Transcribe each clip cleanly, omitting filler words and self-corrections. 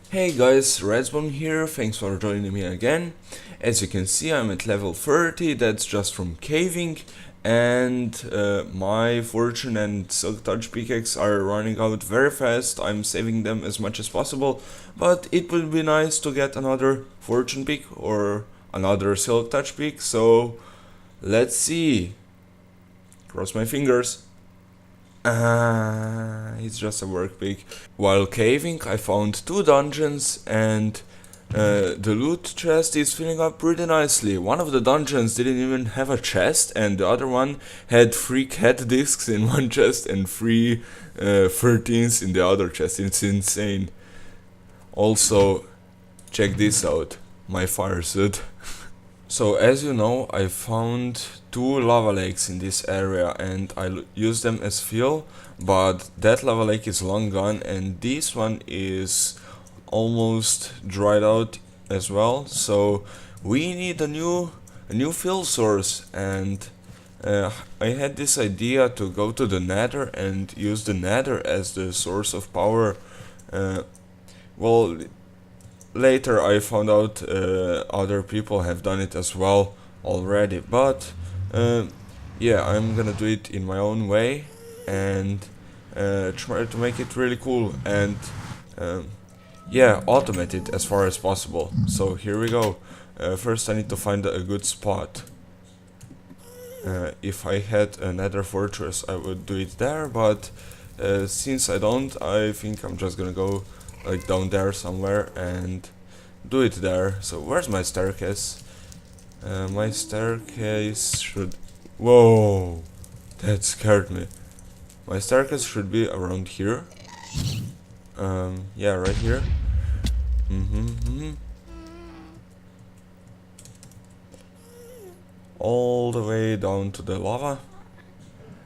Hey guys, Redstone here, thanks for joining me again. As you can see, I'm at level 30, that's just from caving, and my fortune and silk touch pickaxe are running out very fast. I'm saving them as much as possible, but it would be nice to get another fortune pick or another silk touch pick, so let's see. Cross my fingers. It's just a work pick. While caving, I found two dungeons and the loot chest is filling up pretty nicely. One of the dungeons didn't even have a chest, and the other one had 3 cat discs in one chest and 3 13s in the other chest. It's insane. Also, check this out, my fire suit. So as you know, I found 2 lava lakes in this area and I use them as fuel, but that lava lake is long gone and this one is almost dried out as well. So we need a new fuel source, and I had this idea to go to the nether and use the nether as the source of power. Well, later I found out other people have done it as well already, but yeah, I'm gonna do it in my own way and try to make it really cool and yeah, automate it as far as possible. So here we go. First I need to find a good spot. If I had a nether fortress I would do it there, but since I don't, I think I'm just gonna go like down there somewhere and do it there. So where's my staircase? My staircase should... Whoa! That scared me. My staircase should be around here. Yeah, right here. All the way down to the lava.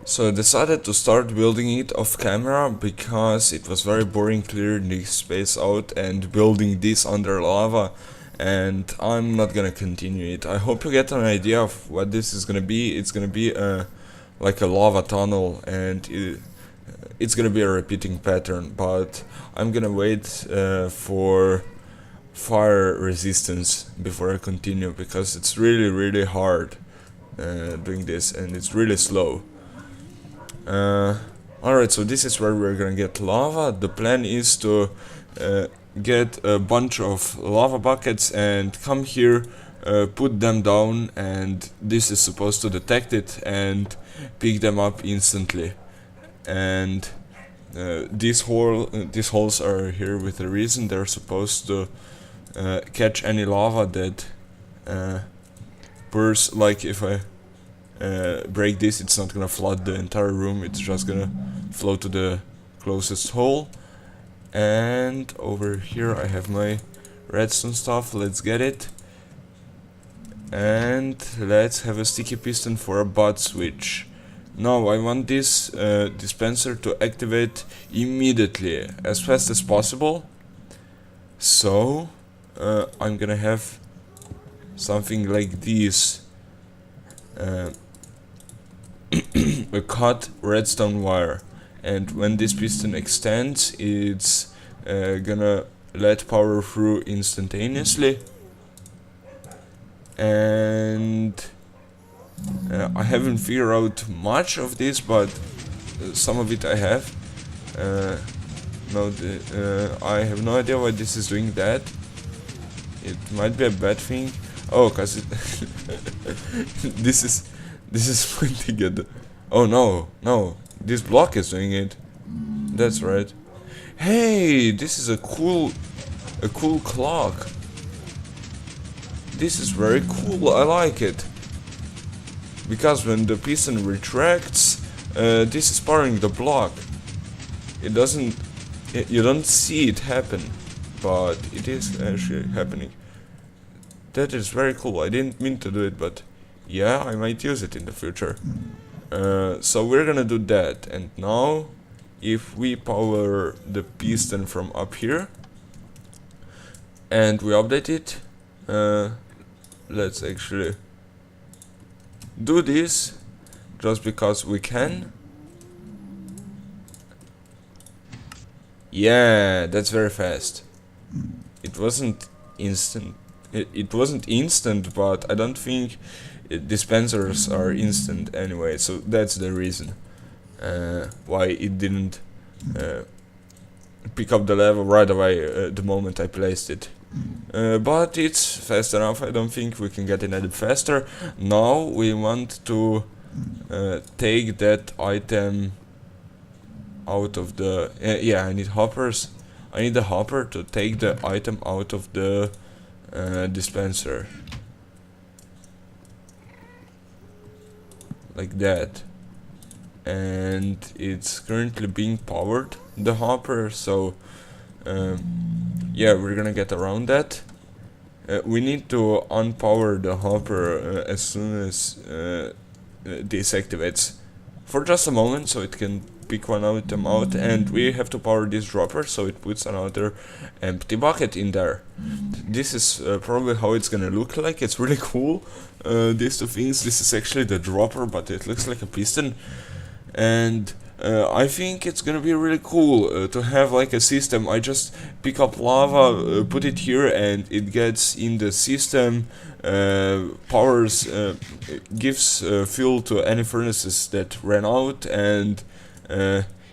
So I decided to start building it off camera because it was very boring clearing this space out and building this under lava, and I'm not gonna continue it. I hope you get an idea of what this is gonna be. It's gonna be like a lava tunnel, and it's gonna be a repeating pattern, but I'm gonna wait for fire resistance before I continue because it's really hard doing this and it's really slow. Alright, so this is where we're gonna get lava. The plan is to get a bunch of lava buckets and come here, put them down, and this is supposed to detect it and pick them up instantly. And these holes are here with a reason. They're supposed to catch any lava that bursts. Like if I break this, it's not gonna flood the entire room, it's just gonna flow to the closest hole. And over here I have my redstone stuff. Let's get it, and let's have a sticky piston for a bot switch. Now I want this dispenser to activate immediately, as fast as possible. So I'm gonna have something like this. A cut redstone wire, and when this piston extends, it's gonna let power through instantaneously. And I haven't figured out much of this, but some of it I have. I have no idea why this is doing that. It might be a bad thing. Oh, cause it this is pointing at the... Oh no, this block is doing it. That's right. Hey, this is a cool clock. This is very cool, I like it. Because when the piston retracts, this is powering the block. It doesn't... you don't see it happen, but it is actually happening. That is very cool. I didn't mean to do it, but yeah, I might use it in the future. So we're gonna do that, and now if we power the piston from up here and we update it, let's actually do this just because we can. Yeah, that's very fast. it wasn't instant. It wasn't instant, but I don't think dispensers are instant anyway, so that's the reason why it didn't pick up the level right away the moment I placed it. But it's fast enough. I don't think we can get it any faster. Now we want to take that item out of the... yeah, I need hoppers. I need a hopper to take the item out of the dispenser. Like that. And it's currently being powered, the hopper, so yeah, we're gonna get around that. We need to unpower the hopper as soon as this activates for just a moment, so it can pick one item out, and we have to power this dropper so it puts another empty bucket in there. This is probably how it's gonna look like. It's really cool, these two things. This is actually the dropper, but it looks like a piston, and I think it's gonna be really cool to have like a system. I just pick up lava, put it here, and it gets in the system, powers, gives fuel to any furnaces that ran out, and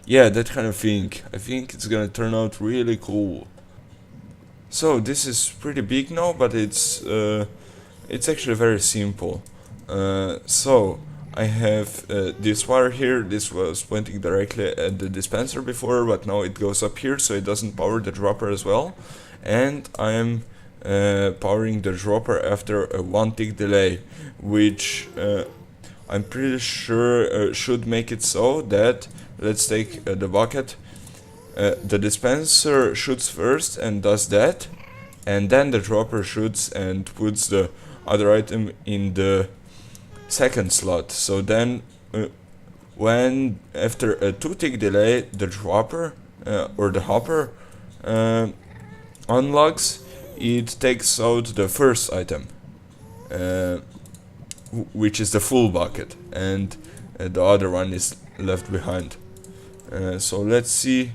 yeah, that kind of thing. I think it's gonna turn out really cool. So this is pretty big now, but it's actually very simple. So I have this wire here. This was pointing directly at the dispenser before, but now it goes up here, so it doesn't power the dropper as well. And I am powering the dropper after a 1 tick delay, which I'm pretty sure should make it so that, let's take the bucket, the dispenser shoots first and does that, and then the dropper shoots and puts the other item in the second slot. So then when after a 2 tick delay the dropper or the hopper unlocks, it takes out the first item, which is the full bucket, and the other one is left behind. So let's see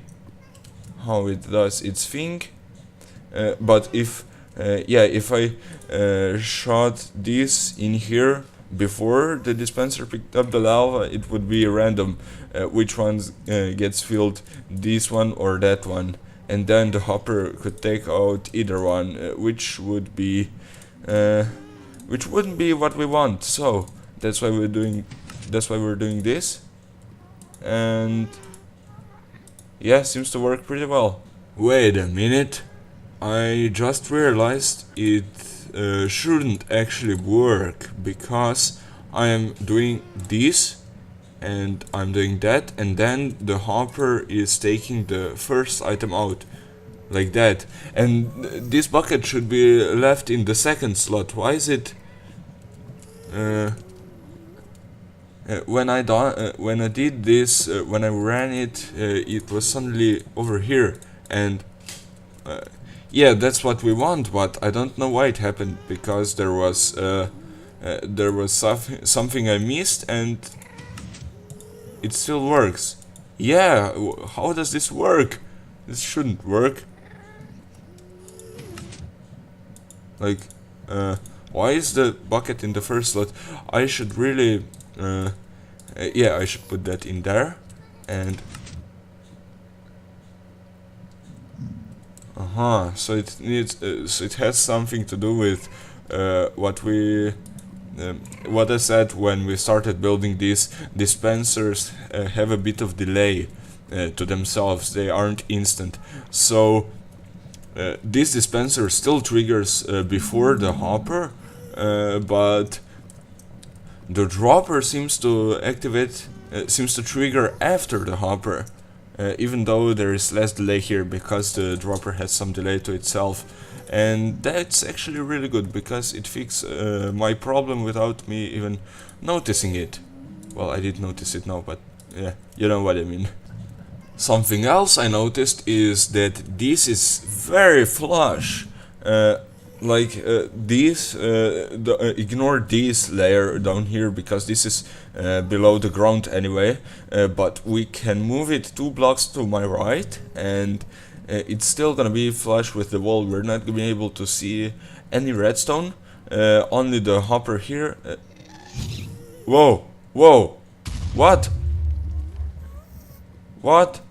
how it does its thing. But if yeah, if I shot this in here before the dispenser picked up the lava, it would be random which ones gets filled, this one or that one, and then the hopper could take out either one, which would be which wouldn't be what we want. So that's why we're doing this, and yeah, seems to work pretty well. Wait a minute, I just realized it shouldn't actually work, because I am doing this and I'm doing that, and then the hopper is taking the first item out like that, and this bucket should be left in the second slot. Why is it when I did this, when I ran it, it was suddenly over here, and yeah, that's what we want, but I don't know why it happened, because there was something I missed, and it still works. Yeah, how does this work? This shouldn't work. Like, why is the bucket in the first slot? I should really, yeah, I should put that in there, and so it needs, so it has something to do with what I said when we started building these dispensers. Have a bit of delay to themselves. They aren't instant. So this dispenser still triggers before the hopper, but the dropper seems to activate, seems to trigger after the hopper. Even though there is less delay here, because the dropper has some delay to itself, and that's actually really good, because it fixed my problem without me even noticing it. Well, I did notice it now, but yeah, you know what I mean. Something else I noticed is that this is very flush. Ignore this layer down here, because this is below the ground anyway, but we can move it 2 blocks to my right, and it's still gonna be flush with the wall. We're not gonna be able to see any redstone, only the hopper here. Whoa, whoa, what? What?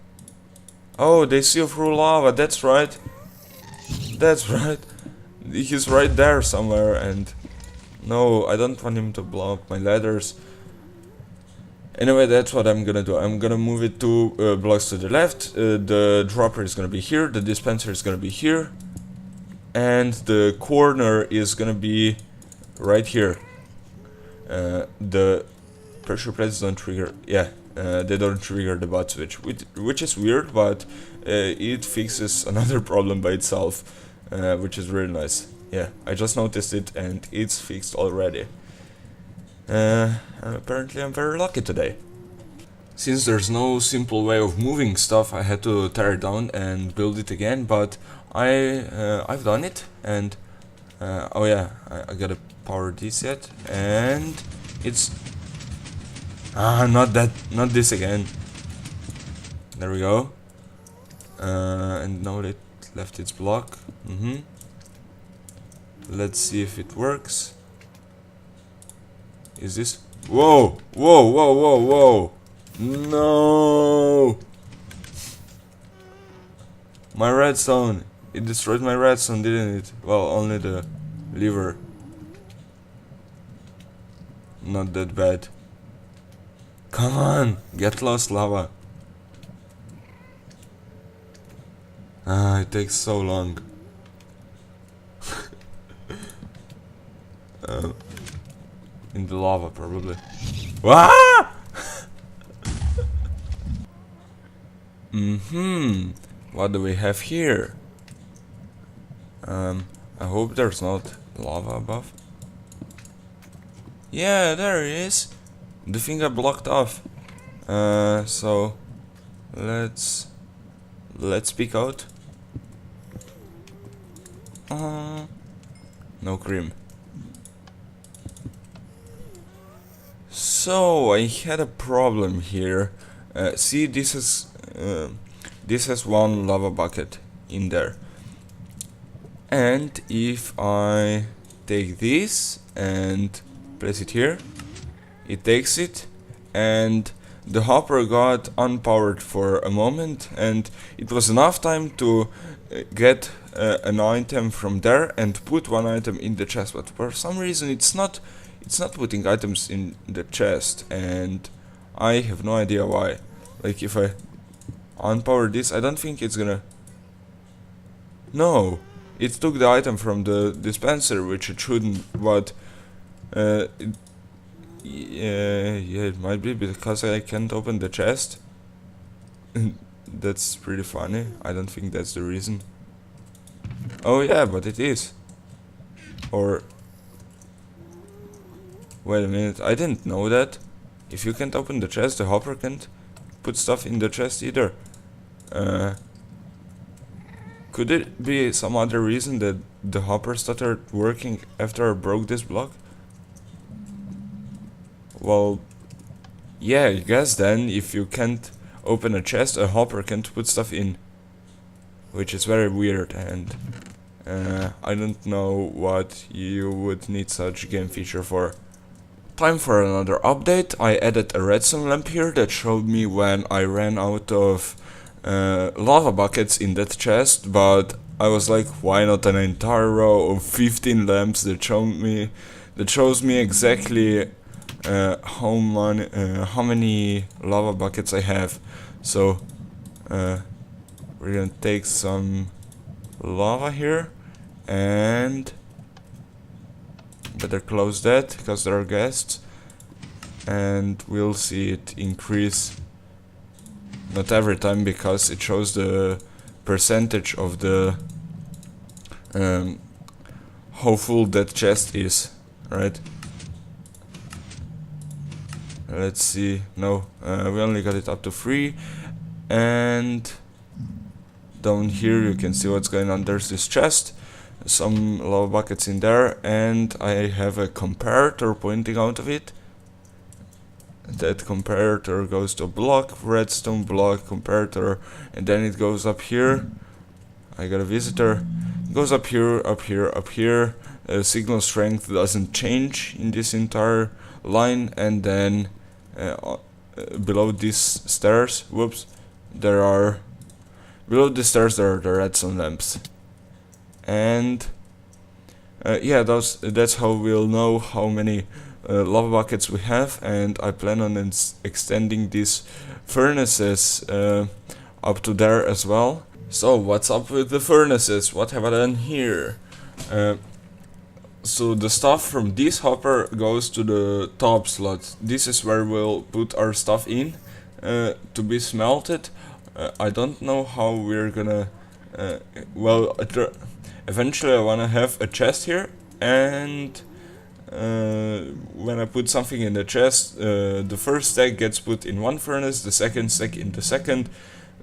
Oh, they see through lava, that's right. That's right. He's right there somewhere, and no, I don't want him to blow up my ladders. Anyway, that's what I'm gonna do. I'm gonna move it 2 blocks to the left. The dropper is gonna be here, the dispenser is gonna be here, and the corner is gonna be right here. The pressure plates don't trigger, yeah, they don't trigger the bot switch, which is weird, but it fixes another problem by itself, which is really nice. Yeah, I just noticed it and it's fixed already. Apparently I'm very lucky today. Since there's no simple way of moving stuff, I had to tear it down and build it again, but I've done it, and oh yeah, I gotta power this yet, and it's not this again. There we go. And now it left its block. Let's see if it works. Is this? Whoa! Whoa! Whoa! Whoa! Whoa! No! My redstone! It destroyed my redstone, didn't it? Well, only the lever. Not that bad. Come on! Get lost, lava. It takes so long. In the lava, probably. Ah! What do we have here? I hope there's not lava above. Yeah, there it is. The thing got blocked off. So let's peek out. No cream. So I had a problem here. See, this has one lava bucket in there, and if I take this and place it here, it takes it, and the hopper got unpowered for a moment, and it was enough time to get an item from there and put one item in the chest, but for some reason it's not putting items in the chest, and I have no idea why. Like, if I unpower this, I don't think it's gonna... No, it took the item from the dispenser, which it shouldn't, but yeah, it might be because I can't open the chest. That's pretty funny. I don't think that's the reason. Oh yeah, but it is. Or... Wait a minute, I didn't know that. If you can't open the chest, the hopper can't put stuff in the chest either. Could it be some other reason that the hopper started working after I broke this block? Well, yeah, I guess then if you can't open a chest, a hopper can't put stuff in. Which is very weird, and I don't know what you would need such game feature for. Time for another update. I added a redstone lamp here that showed me when I ran out of lava buckets in that chest, but I was like, why not an entire row of 15 lamps that shows me exactly how many lava buckets I have. So we're gonna take some lava here and better close that because there are guests, and we'll see it increase. Not every time, because it shows the percentage of the how full that chest is, right? Let's see. No, we only got it up to 3, and down here you can see what's going on. There's this chest, some lava buckets in there, and I have a comparator pointing out of it. That comparator goes to block, redstone block, comparator, and then it goes up here I got a visitor. It goes up here, up here, up here. Signal strength doesn't change in this entire line, and then below these stairs, whoops, below the stairs there are the redstone lamps. And yeah, that's how we'll know how many lava buckets we have, and I plan on extending these furnaces up to there as well. So what's up with the furnaces? What have I done here? So the stuff from this hopper goes to the top slot. This is where we'll put our stuff in to be smelted. I don't know how we're gonna well, eventually I wanna have a chest here, and when I put something in the chest, the first stack gets put in one furnace, the second stack in the second,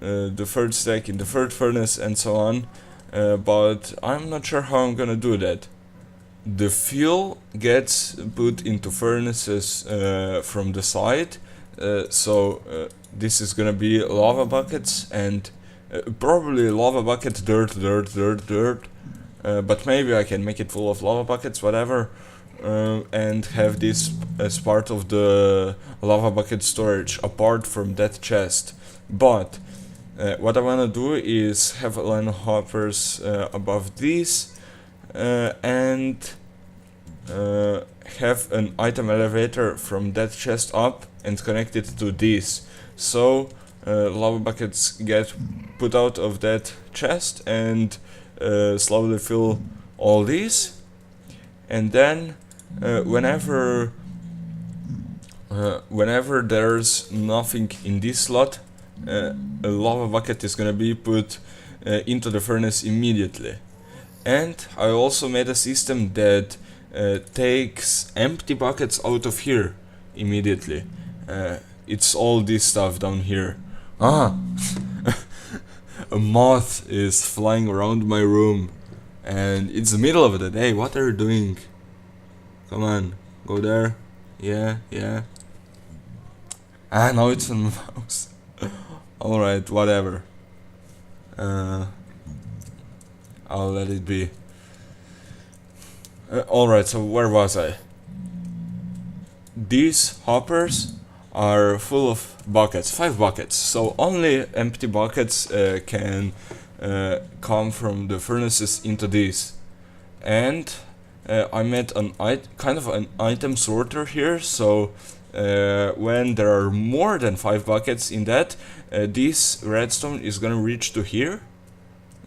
the third stack in the third furnace, and so on. But I'm not sure how I'm gonna do that. The fuel gets put into furnaces from the side, so this is gonna be lava buckets, and probably lava bucket, dirt, but maybe I can make it full of lava buckets, whatever, and have this as part of the lava bucket storage apart from that chest. But what I wanna do is have a line of hoppers above these, and have an item elevator from that chest up and connect it to this. So lava buckets get put out of that chest and slowly fill all these, and then whenever there's nothing in this slot, a lava bucket is gonna be put into the furnace immediately. And I also made a system that takes empty buckets out of here immediately. It's all this stuff down here. Ah! A moth is flying around my room, and it's the middle of the day. What are you doing? Come on, go there. Yeah. Ah, no, it's a mouse. Alright, whatever. I'll let it be. Alright, so where was I? These hoppers are full of buckets, 5 buckets, so only empty buckets can come from the furnaces into these. And I made kind of an item sorter here, so when there are more than 5 buckets in that, this redstone is gonna reach to here,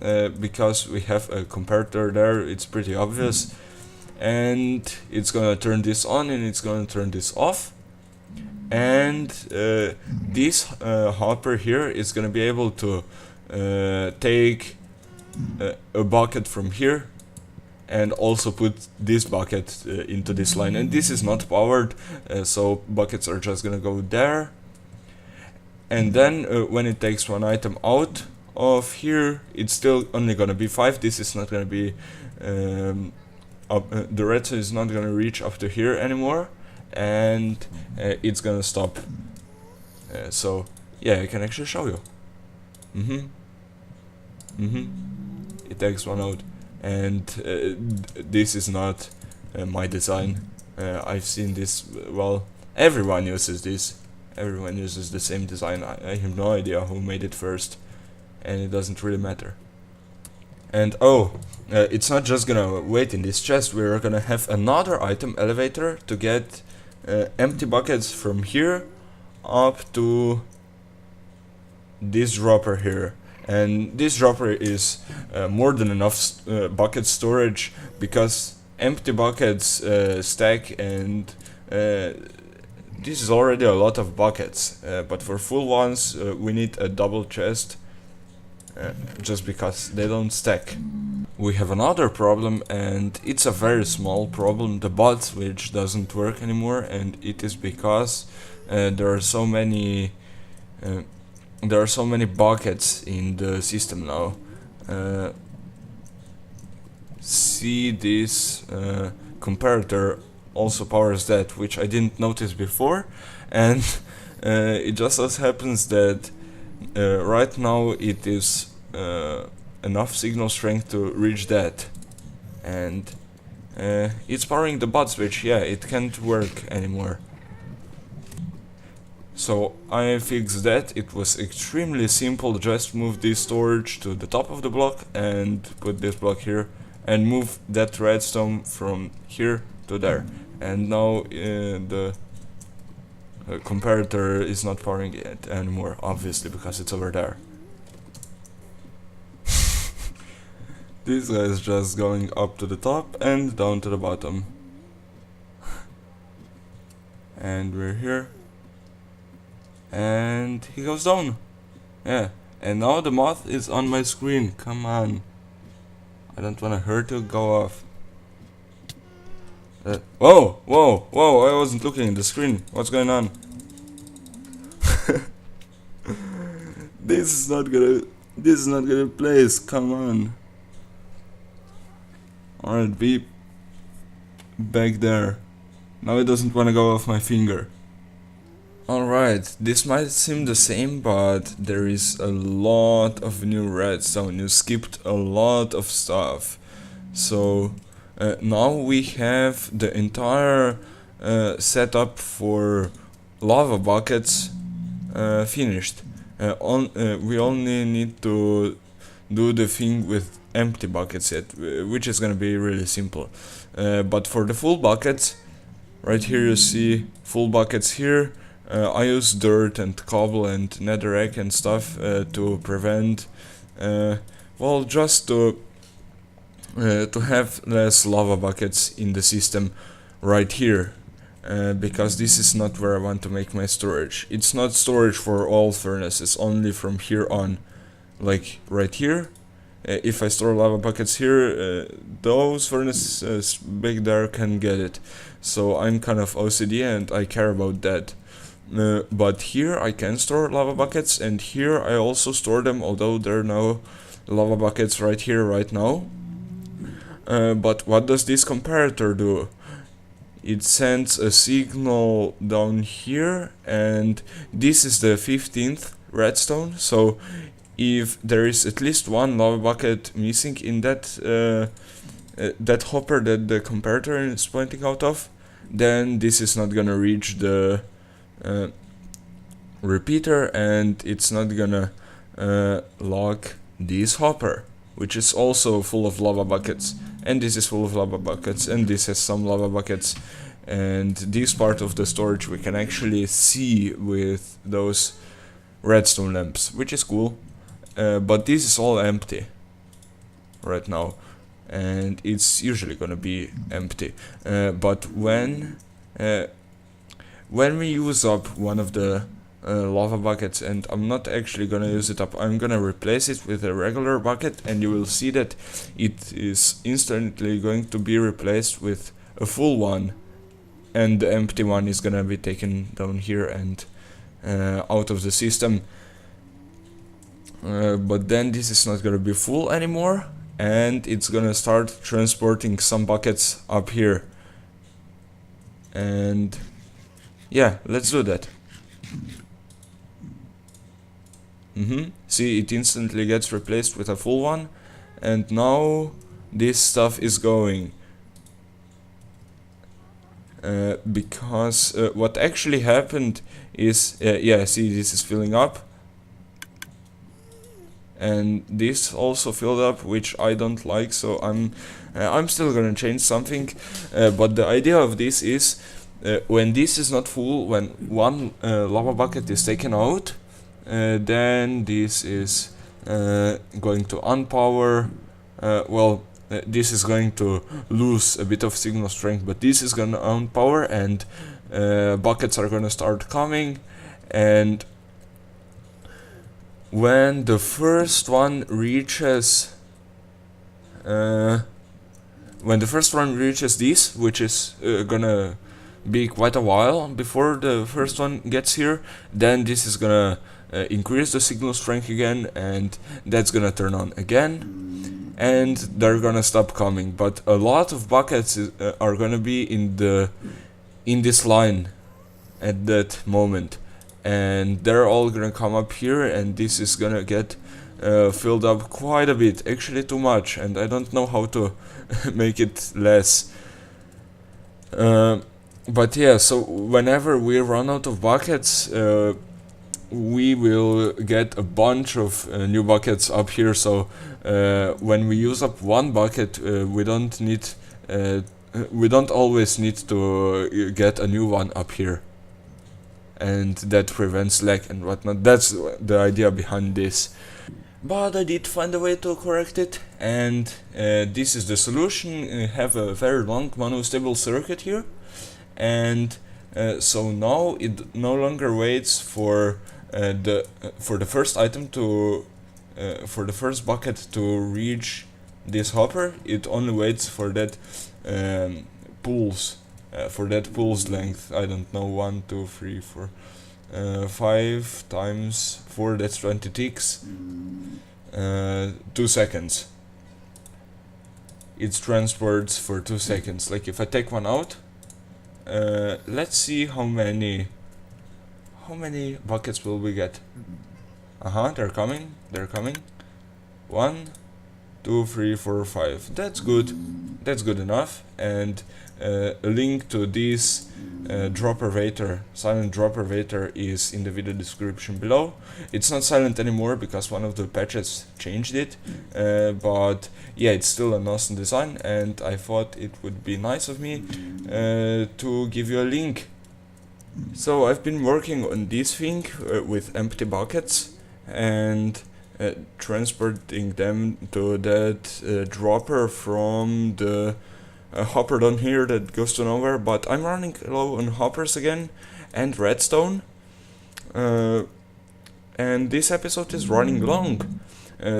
because we have a comparator there. It's pretty obvious, and it's gonna turn this on and it's gonna turn this off. And this hopper here is gonna be able to take a bucket from here and also put this bucket into this line. And this is not powered, so buckets are just gonna go there. And then when it takes one item out of here, it's still only gonna be 5. This is not gonna be the redstone is not gonna reach up to here anymore, and it's gonna stop. So yeah, I can actually show you. It takes one out, and this is not my design. I've seen this. Well, everyone uses this. Everyone uses the same design. I have no idea who made it first, and it doesn't really matter. And it's not just gonna wait in this chest. We're gonna have another item elevator to get empty buckets from here up to this dropper here. And this dropper is more than enough bucket storage, because empty buckets stack, and this is already a lot of buckets, but for full ones we need a double chest, just because they don't stack. We have another problem, and it's a very small problem. The bot switch doesn't work anymore, and it is because there are so many buckets in the system now. See, this comparator also powers that, which I didn't notice before, and it just so happens that right now it is enough signal strength to reach that. And it's powering the bot switch. Yeah, it can't work anymore. So I fixed that. It was extremely simple. Just move this storage to the top of the block and put this block here and move that redstone from here to there. And now the comparator is not powering it anymore, obviously, because it's over there. This guy is just going up to the top and down to the bottom. And we're here. And he goes down. Yeah. And now the moth is on my screen. Come on. I don't want her to go off. Whoa, whoa, whoa, I wasn't looking at the screen. What's going on? This is not gonna place, come on. Alright, be back there. Now it doesn't wanna go off my finger. Alright, this might seem the same, but there is a lot of new redstone. You skipped a lot of stuff. So now we have the entire setup for lava buckets finished. We only need to do the thing with empty buckets yet, which is gonna be really simple. But for the full buckets, right here you see full buckets here. I use dirt and cobble and netherrack and stuff to prevent, well, just to have less lava buckets in the system right here, because this is not where I want to make my storage. It's not storage for all furnaces, only from here on. Like right here, if I store lava buckets here, those furnaces back there can get it. So I'm kind of OCD and I care about that. But here I can store lava buckets, and here I also store them, although there are no lava buckets right here right now. But what does this comparator do? It sends a signal down here, and this is the 15th redstone. So if there is at least one lava bucket missing in that that hopper that the comparator is pointing out of, then this is not gonna reach the repeater, and it's not gonna lock this hopper, which is also full of lava buckets. And this is full of lava buckets, and this has some lava buckets. And this part of the storage we can actually see with those redstone lamps, which is cool. But this is all empty right now, and it's usually gonna be empty. But when we use up one of the lava buckets, and I'm not actually gonna use it up, I'm gonna replace it with a regular bucket, and you will see that it is instantly going to be replaced with a full one, and the empty one is gonna be taken down here and out of the system. But then this is not gonna be full anymore, and it's gonna start transporting some buckets up here. And yeah, let's do that. See, it instantly gets replaced with a full one, and now this stuff is going. Because what actually happened is, yeah, see, this is filling up, and this also filled up, which I don't like. So I'm still gonna change something. But the idea of this is, when this is not full, when one lava bucket is taken out, then this is going to unpower. Well, this is going to lose a bit of signal strength, but this is gonna unpower, and buckets are gonna start coming. And when the first one reaches this, which is gonna be quite a while before the first one gets here, then this is gonna increase the signal strength again, and that's gonna turn on again, and they're gonna stop coming. But a lot of buckets are gonna be in this line at that moment, and they're all gonna come up here, and this is gonna get filled up quite a bit, actually too much, and I don't know how to make it less. But yeah, so whenever we run out of buckets, we will get a bunch of new buckets up here. So when we use up one bucket, we don't always need to get a new one up here, and that prevents lag and whatnot. That's the idea behind this. But I did find a way to correct it, and this is the solution. We have a very long monostable circuit here, and so now it no longer waits for the first item to for the first bucket to reach this hopper. It only waits for that pulse length. I don't know, 1 2 3 4 5 times 4, that's 20 ticks. 2 seconds. It transports for 2 seconds. Like if I take one out, let's see how many buckets will we get. They're coming. 1 2 3 4 5. That's good enough. And a link to this silent dropper waiter is in the video description below. It's not silent anymore because one of the patches changed it, but yeah, it's still an awesome design, and I thought it would be nice of me to give you a link. So I've been working on this thing with empty buckets and transporting them to that dropper from the hopper down here that goes to nowhere. But I'm running low on hoppers again and redstone, and this episode is running long,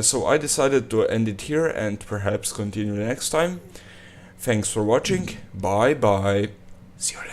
so I decided to end it here and perhaps continue next time. Thanks for watching. Bye bye. See you later.